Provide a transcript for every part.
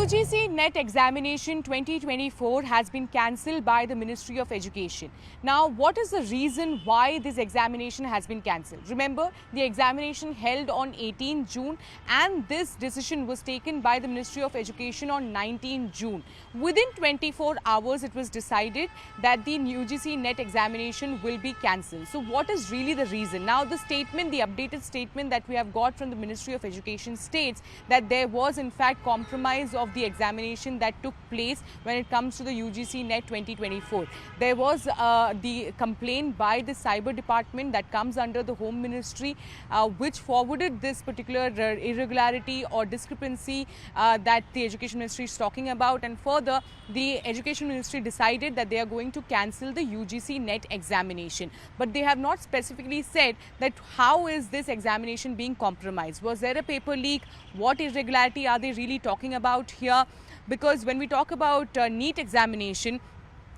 UGC NET examination 2024 has been cancelled by the Ministry of Education. Now, what is the reason why this examination has been cancelled? Remember, the examination held on 18 June and this decision was taken by the Ministry of Education on 19 June. Within 24 hours, it was decided that the UGC NET examination will be cancelled. So, what is really the reason? Now, the updated statement that we have got from the Ministry of Education states that there was in fact compromise of the examination that took place when it comes to the UGC NET 2024. There was the complaint by the Cyber Department that comes under the Home Ministry, which forwarded this particular irregularity or discrepancy that the Education Ministry is talking about, and further the Education Ministry decided that they are going to cancel the UGC NET examination. But they have not specifically said that how is this examination being compromised. Was there a paper leak? What irregularity are they really talking about here? Because when we talk about NEET examination,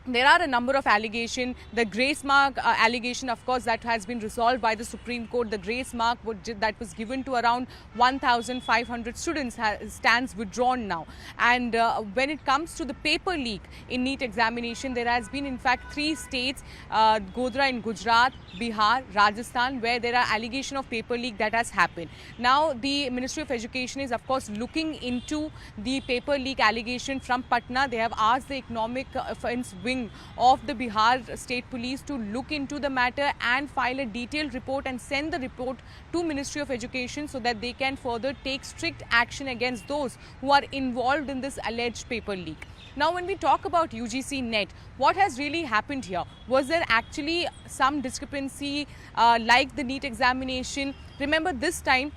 there are a number of allegations. The grace mark allegation, of course, that has been resolved by the Supreme Court. The grace mark that was given to around 1,500 students stands withdrawn now. And when it comes to the paper leak in NEET examination, there has been in fact 3 states, Godhra in Gujarat, Bihar, Rajasthan, where there are allegations of paper leak that has happened. Now, the Ministry of Education is of course looking into the paper leak allegation from Patna. They have asked the Economic Offence Wing of the Bihar State Police to look into the matter and file a detailed report and send the report to Ministry of Education so that they can further take strict action against those who are involved in this alleged paper leak. Now, when we talk about UGC NET, what has really happened here? Was there actually some discrepancy like the NEET examination? Remember, this time,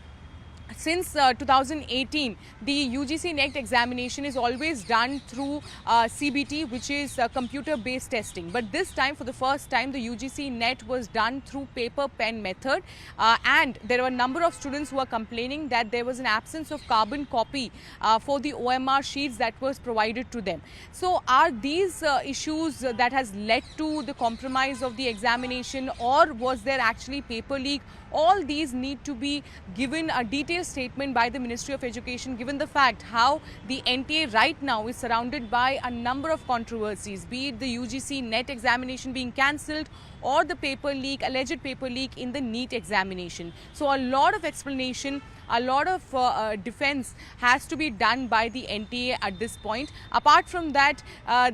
since 2018, the UGC NET examination is always done through CBT, which is computer-based testing. But this time, for the first time, the UGC NET was done through paper pen method. And there were a number of students who are complaining that there was an absence of carbon copy for the OMR sheets that was provided to them. So, are these issues that has led to the compromise of the examination, or was there actually paper leak? All these need to be given a detailed statement by the Ministry of Education, given the fact how the NTA right now is surrounded by a number of controversies, be it the UGC NET examination being cancelled or the paper leak, alleged paper leak in the NEET examination. So a lot of explanation, a lot of defense has to be done by the NTA at this point. Apart from that,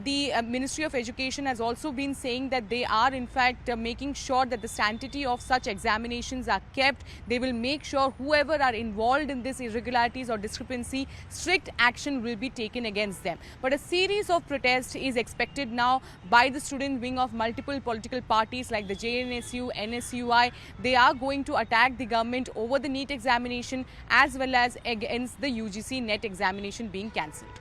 the Ministry of Education has also been saying that they are in fact making sure that the sanctity of such examinations are kept. They will make sure whoever are involved in this irregularities or discrepancy, strict action will be taken against them. But a series of protests is expected now by the student wing of multiple political parties like the JNSU, NSUI. They are going to attack the government over the NEET examination as well as against the UGC NET examination being cancelled.